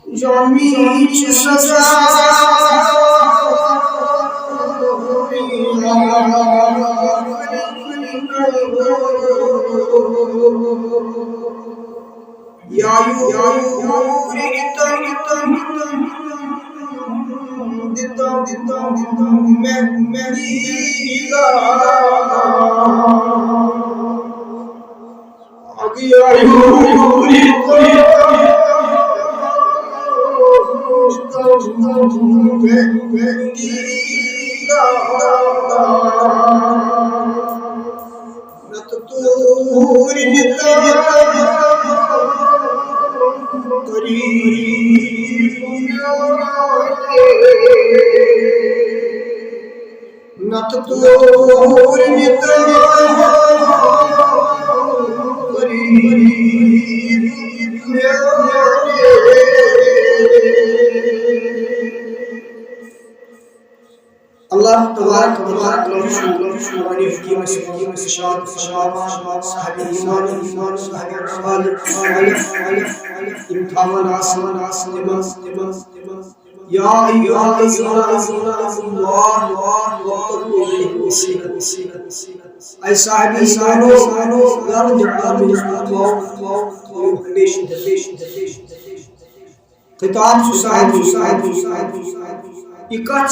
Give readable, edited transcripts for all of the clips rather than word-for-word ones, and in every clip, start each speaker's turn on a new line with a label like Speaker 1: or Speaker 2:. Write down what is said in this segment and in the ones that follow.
Speaker 1: Jami sasa yayu Allah Tebarek ve Teala Şuani Hükîm Esmâ Fişâd Sahibi iman sahibi imtihan asman ya eyyühellezîne ay sahibi imano yarci'a min Kitab su sahibi ikat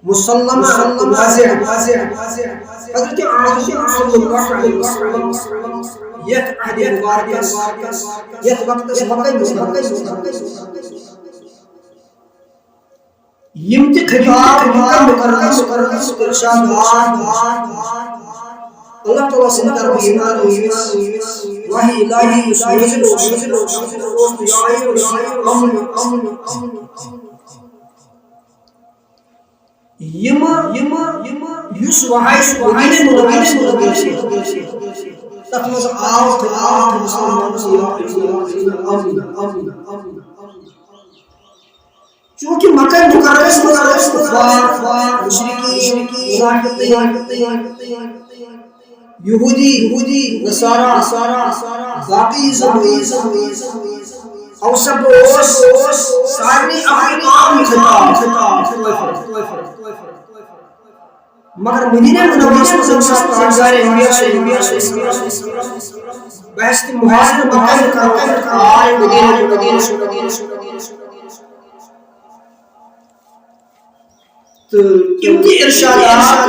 Speaker 1: musallama वाज़ेह हज़रत आसिम सल्लल्लाहु अलैहि वसल्लम यत अहद मुबारक यत वक्त यमत खिताब मुकर्रम इरशाद Allah Teala sin taraf iman wahi ilahi yusilu yima yus wahai wahine tatmaz aaf क्योंकि मक्का मुकर्रम यहूदी नसारा बाकी और सब सारे अपने काम मगर मदीना मुनव्वरा में ताजदार इंडिया से बहस मुहाजिर मक्का आए मदीना तो इनके इरशादात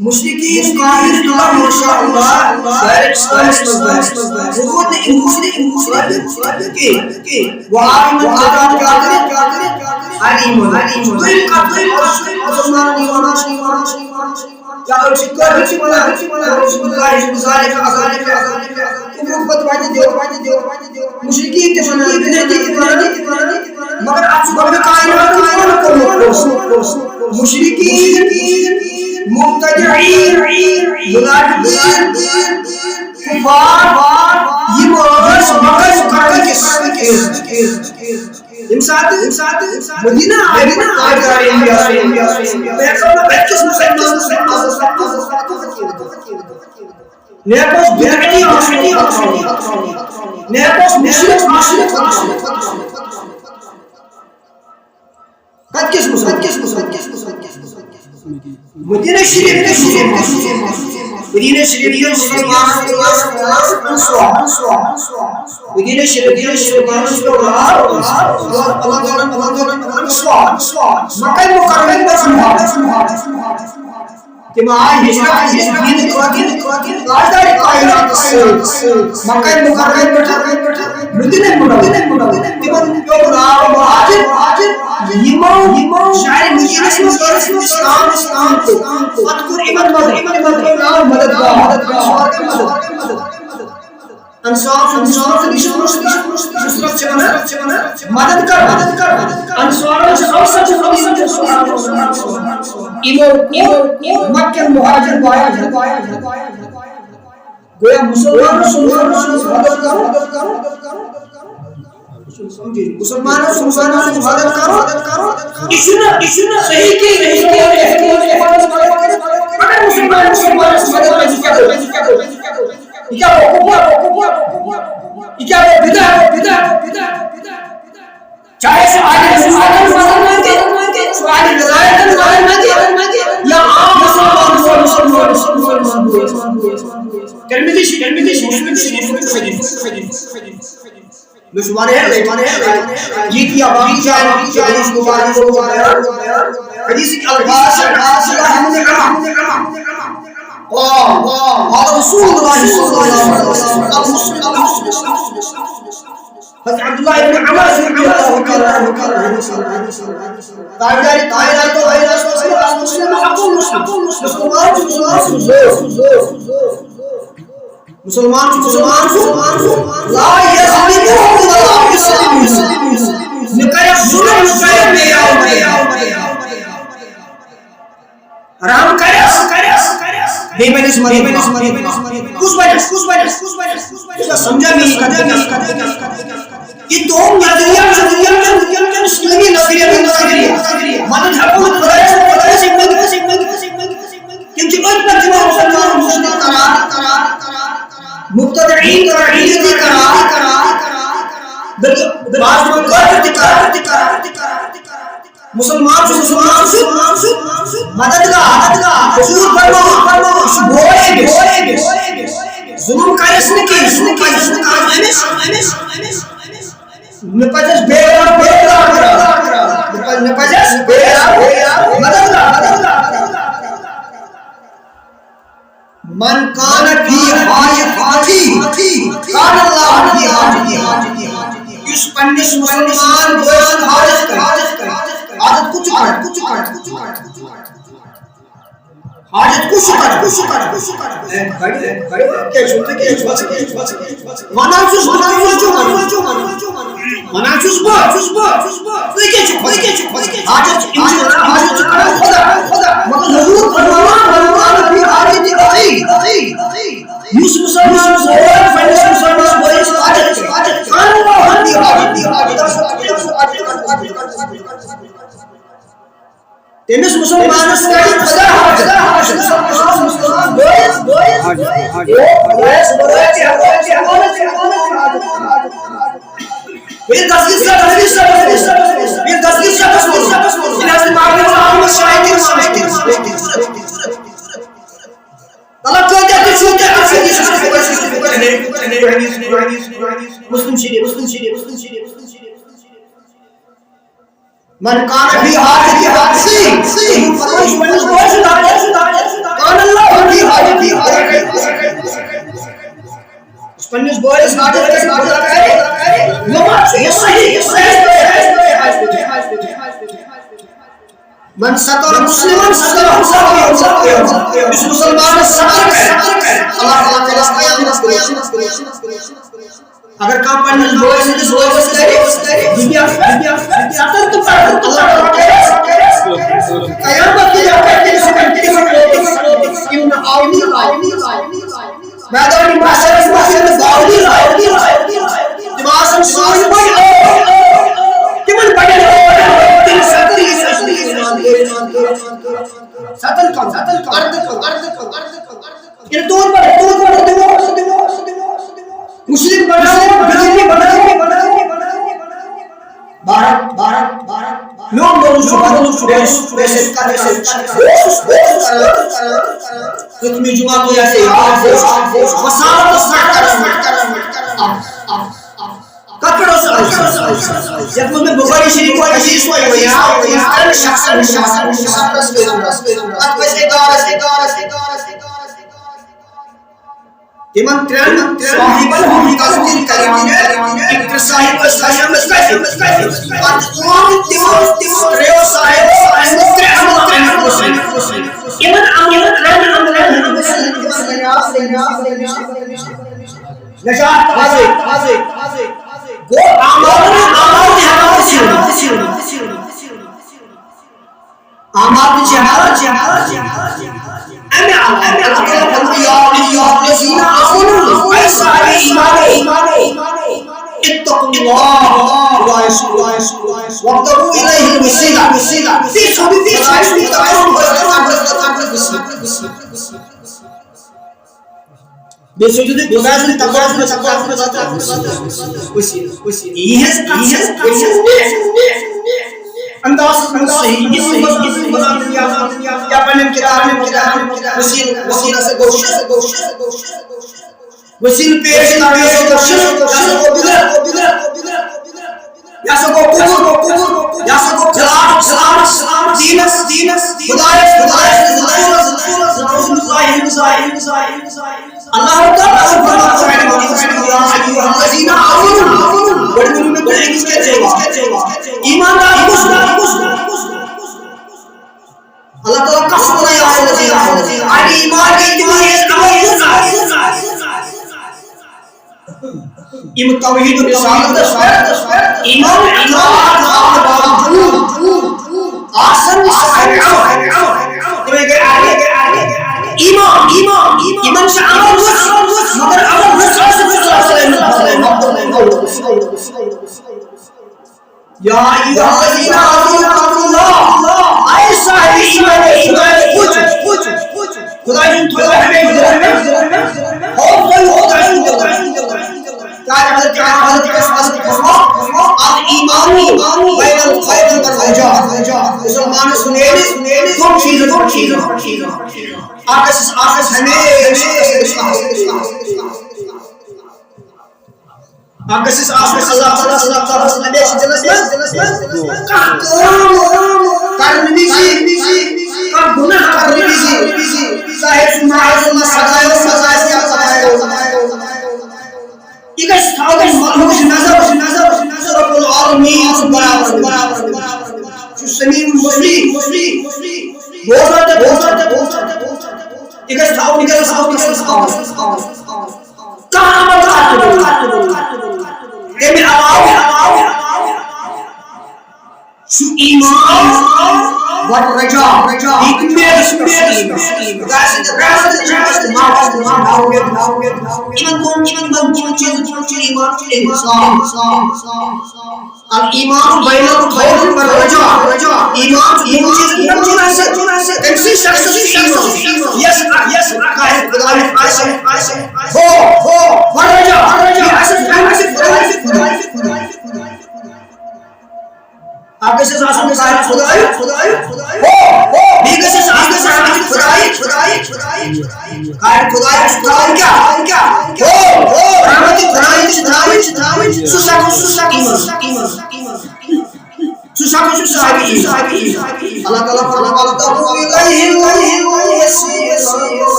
Speaker 1: मुश्रिकीन काफिर अल्लाह माशाअल्लाह डायरेक्ट के वाइमन क्या करे ईमान तो इनका मुसलमान ईमान क्या शिकर बिस्मिल्लाह मुश्रिकीन के मगर आप मुश्रिकीन मुब्तदिईन मुनाफिकीन कुफार ये मौज मगर के इंसात मदीना ताजदार इंडिया से पैसा बैठ के मुसलमान नेपोस बिरती नेपोस मुशरिक कद किस मदीना शरीफ मदीना शरीफ मदद कर मक्के मुहाजिर गोया मुसलमान इबादत करो मुसलमान इबादत करो इशुना सही के मगर मुसलमान क्या बिदा चाहे से आगे या आम मुसलमान तिरमिज़ी मुसलमान है ये किया बाकी जान हदीस की अल्फाज हमने कहा और रसूलुल्लाह सल्लल्लाहु अलैहि वसल्लम अब्दुल्लाह इब्न उमर रज़ियल्लाहु ताआला अन्हु ताबियाई तो मुसलमान ला यस्लिमु वला युस्लिमु निकाय जुल्म निकाय आराम करे बेबनिस मरे कुछ बने समझा नहीं ये दो नजरिया इस्लामी नजरिया मन हकूमत बदले से क्योंकि उन पर मुसलमान मुक्तदईन मुसलमान मददगार जुल्म करस मन कान फी हाजती कान अल्लाह फी हाजती इस पन्निस मुसलमान बोलन हाजत कर हाजत कुछ कर हाजत कुछ कर के सुनते के मनाचुस कोई के हाजत इंशाल्लाह हाजत कर खुदा मगर हुजूर फरमान फी हाजती युस मुसलमान बोल हाजत अल्लाह फी हाजती तेमिस मुसलमान स्टडी खुदा मन कान भी हाजती कान अल्लाह भी हाजती स्पेनिश बॉयज हाजत करे ये सही मन सतर मुस्लिमान सतर इस मुसलमान सतर अल्लाह ताला अगर काम पढ़ने बॉयज करे दुनिया सतर तो अल्लाह कयामत के इन आउनी मैदानी माशरे बाउदी दिमाग सोच पड़ किमन पड़े तीन सतर ये सतर कम अर्ध ये दूर पड़े मुस्लिम बनाओ भारत लोग इतनी जुमा को ऐसे मसाला ककड़ो जब मैं बुखारी शरीफ को हदीस को या शख्स तिमन त्रन साहिबल हम तस्दीर करेंगे एक साहिब साहिब और तिमन त्रेयो साहिब इमन अमल नजात आजे गो आमाल जहाद वसील पेश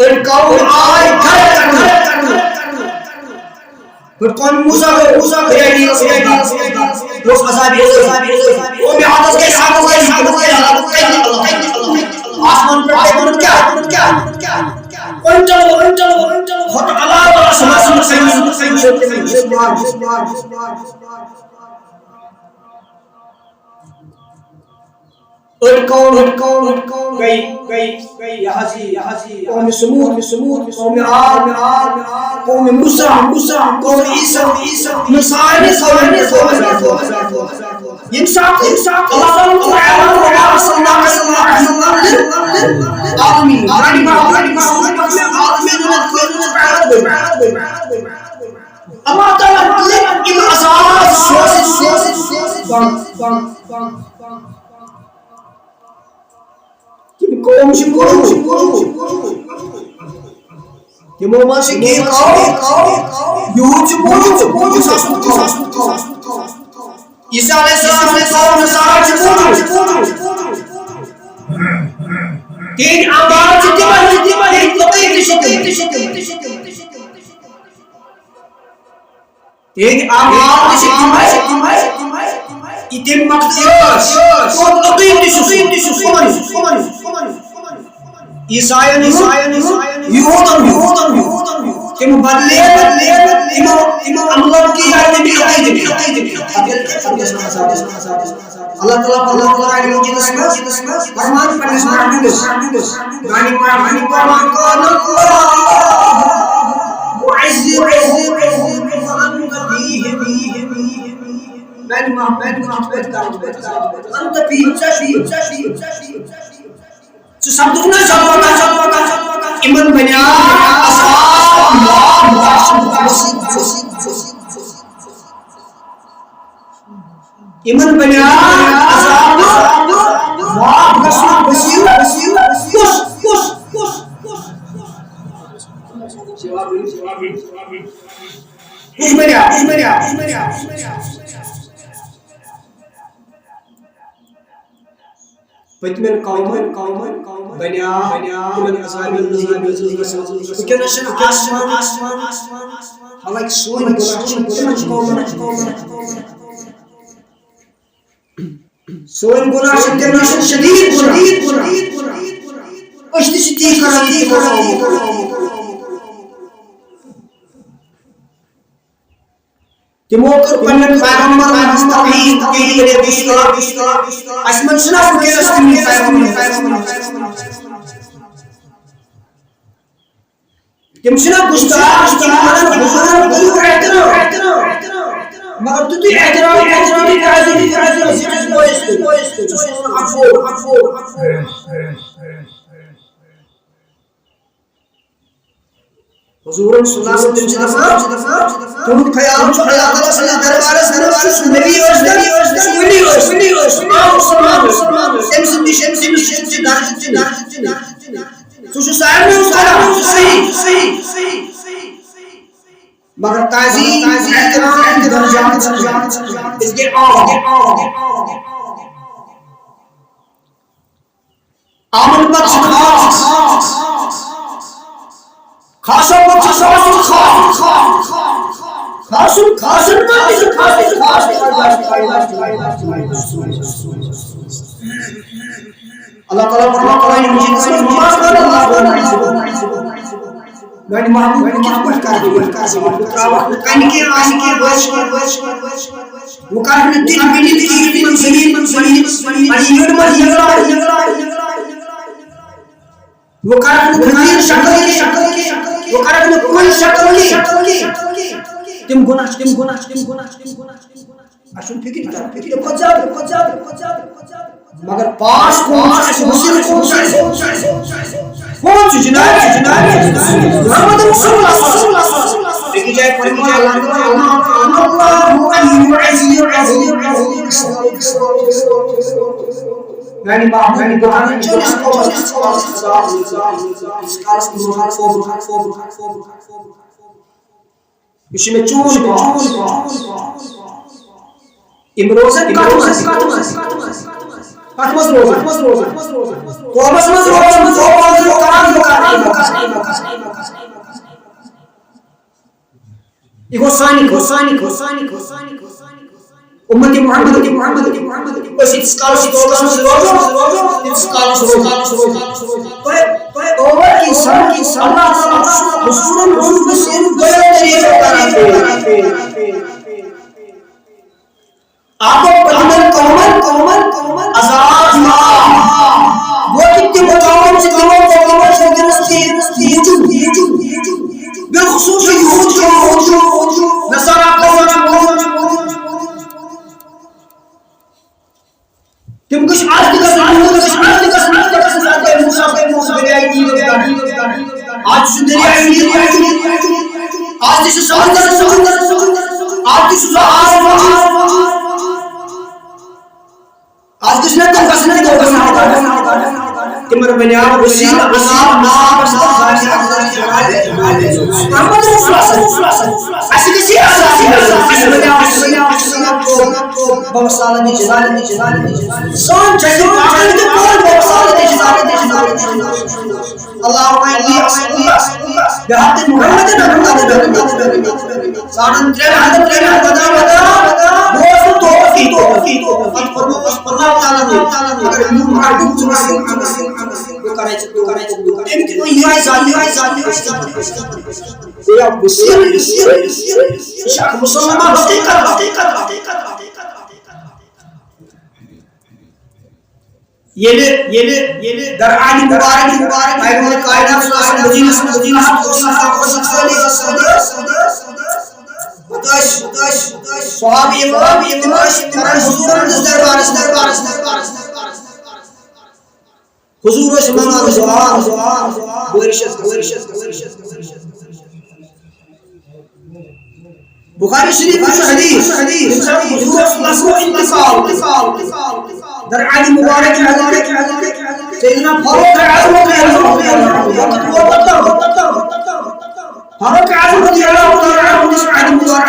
Speaker 1: और कौन आए घर करने फिर कौन मूसा खिलाड़ी वो मसाबी वो में आदत के आसमान पर क्या कौन चलो खुद अल्लाह वाला समाज और कौन गई यहाँ से कौन समूद कौन आद कौन मूसा कौन ईसा मसाइल इंसाफ अल्लाह आदमी अल्लाह ताला इन अज़ाब कौम से Timo masih kau yuju Isa alaihissalam kau nasara Tin amal setiap itu Tin amal itim maksiat kau Isaiah Yuhudan Tim badle Imam Allah ki ayat bi Allah Taala ini jelas Rahman pada jelas Gani kana mu'izz Anta pizza Sesabtuknya iman banyak iman banyak Pătmen kauman banyak dengan asabil bukan asman halak suan guna international shadid ashti siti karati Timokar panen pagambar mustaqim ke bismillah asman sunah ke asmi pagambar Tim sunah gustah panen bukan maka tu ihtiram Huzuran sallallahu alaihi wasallam तुम ख्याल अल्लाह ताला से दरबार नबी मगर ताजी एहतराम दर्जात इसके आमन बख्श खासा बख्श Allah Taala berfirman ini menjadi namaaz Gani mahbub kita berkah putra waktu kaniki bukan tidak ini menselim bukan dengan syakal bukan dengan syakal Tim gunash Asun fikir मगर पास कौन जुनार मोहम्मद रसूलुल्लाह देखी जाए फरमान यानी कुरान इसमें इमरोजन Fatmas roza. Thomas roza. उम्मती Mohammad बस इस स्कॉलरशिप और की अल्लाह हुजूर बसीर आपको कौमन आजाद वो कितने बताओ से बिलखुसूस यहूद नसारा तुम कुछ आज की आज आज किसने तो कसने दो तिमर बनिया वसील असाब नाम मोहम्मद रसूलुल्लाह ऐसी किसी आसासी बनिया बवसाल नी जलाल सोन जैसे कागज के कौन बवसाल नी जलाल अल्लाहुम्मा इन्नी अस्अलुका बिहक़ मुहम्मद साडन त्रेन बता वो तो अल्लाह ताला ने अगर यू मार्डू चुमसी वो करायचं एमती तो याय जाली या बसीर शाख मुसलमान हकीकत येले दरआनी मुबारक पैगंबर कायनात सल्लल्लाहु अलैहि वसल्लम सहाबी इमाश करन हुजूर दरबार हुजूर सल्लल्लाहु अलैहि वसल्लम बुखारी शरीफ में हदीस हुजूर सल्लल्लाहु अलैहि वसल्लम दरआनी मुबारक सैयदना फारूक आज़म फारूक आज़म रज़ियल्लाहु ताआला अन्हु इस आदमी मुबारक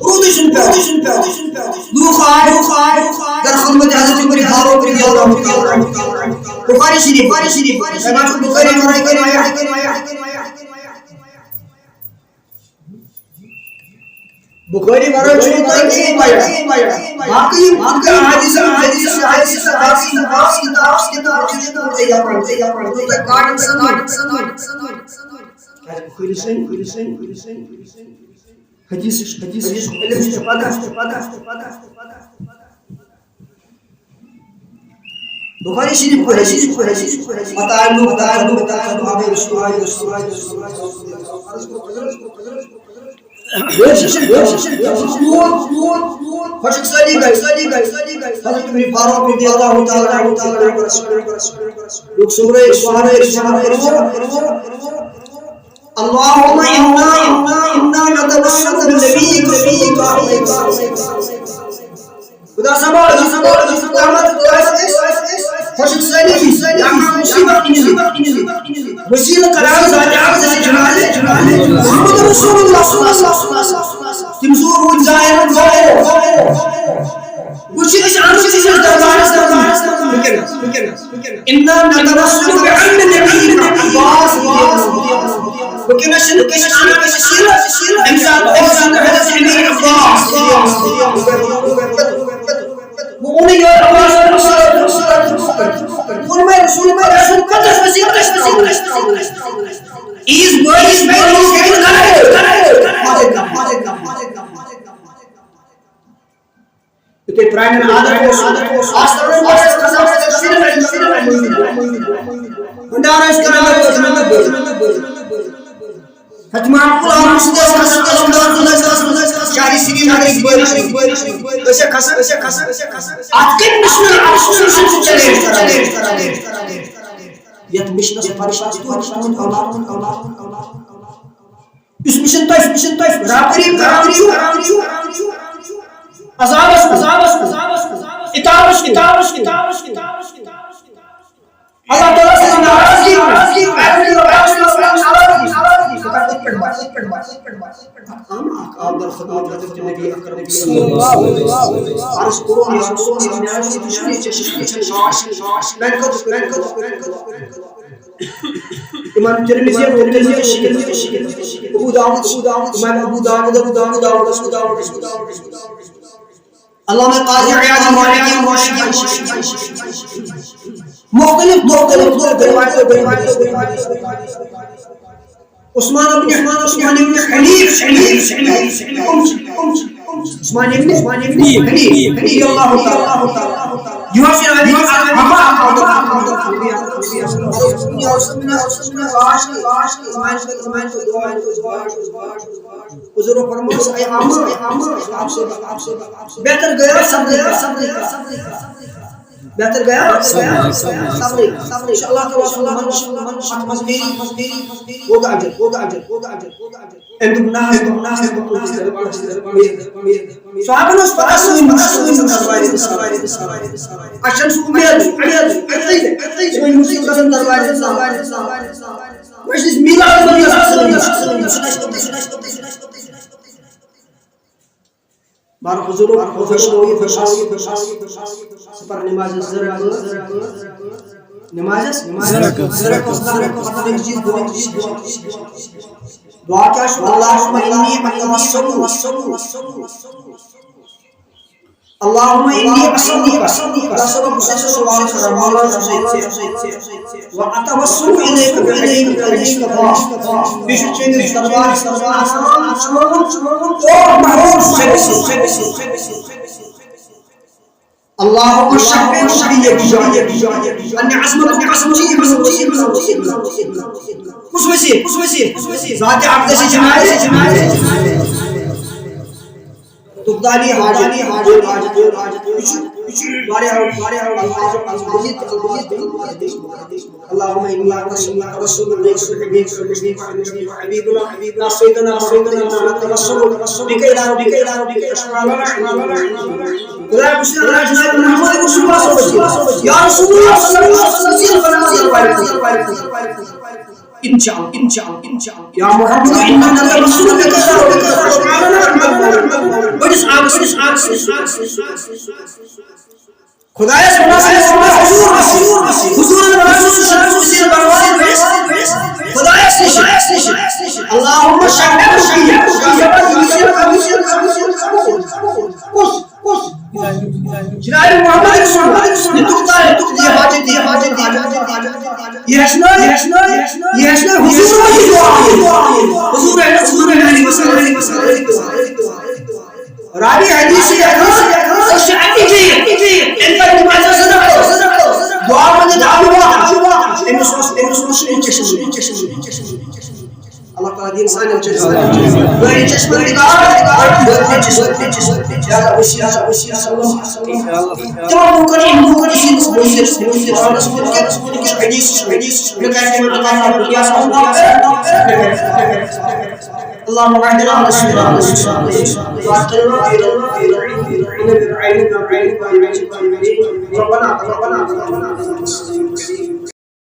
Speaker 1: उरुदुशन पे दू खाय दर खिदमत हज़रत उमर फारूक रज़ियल्लाहु ताआला बुखारी शरीफ इमाम बुखारी बुखारी मरो चुनता की माया बाकी हदीस किताब काट बुखारी से हदीस बुखारी शरीफ बताए आगे फशक सली गई हज़रत उमर फारूक रज़ियल्लाहु ताआला लोग सूरह अल्लाहुम्मा इन्ना नतवस्सलु बिनबिय्यिका खुदा संभाल फशक सली मुसीबत करार जाने जनाले मोहम्मद रसूलुल्लाह सल्लल्लाहु अलैहि वसल्लम तिमजूर वो जाहिर कुछ इस आंसू से दरबार इन्ना नतवस्सलु बिअम्न नबीना अब्बास वकना शनु के शाना के सीरा इंसान हदस अमीर अब्बास वो उन्हें ये आवाज रसूल कदस Wasim is boys itu terakhir ada yat mission sifarishat itu harus इस मिशन ताइफ रापरी अजाबस इताबस अल्लाह ताला से नाराजगी आप दर खिदमत हज़रत नबी अकरम सल्लल्लाहु अलैहि वसल्लम अर्ज़ करो या रसूल अल्लाह ने दुश्मनी चेशन शाश मैं को इमाम तिरमिज़ी अबू दाऊद इमाम अबू दाऊद अल्लाह में काज़ी इयाद मालिकी मुख्तलिफ उस्मान इब्न खलीफ उस्मान इब्न खलीफ अल्लाह ताला युवाफी अली हुजूर फरमाया ऐ आमर बेहतर गया सब बेहतर गया सब्र इंशाअल्लाह ताला मजबूरी होगा अजर एंड गुनाह साहबन फरासुन दरबार अशन सुमेद कोई मुस्लिम कदम दरबार मजलिस मिलाद नबी बार हुजूर पर नमाज दुआ क्या अल्लाहुम्मा इन्नी अतवस्सलु सबब से सवाल कर मौला से व अतवस्सलु इलैका बिइल्मिका मुस्तफा बिशुचेन दरबार اللهم شفع شفيع أن عزمك كسوسي ذات عبد جناية تقدالي حاجة اللهم إني أتوسل رسول الله حبيبنا سيدنا محمد رسول بك إلى ربك يا رسول الله صلى الله عليه وسلم إن شاء الله يا محمد إننا رسولك बड़िस आग खुदाया हुजूर खुदाया अल्लाहुम्मा शफिअ जनाब मोहम्मद तुक्ता हाजत यशना हुजूर अलैहि वसल्लम रावी हदीस शअनी की इनका नमाज दुआ में दावा Allah Taala din sana dari chashma nigar ya usia तो मुकरी sin hadis اللهم اهدنا ربنا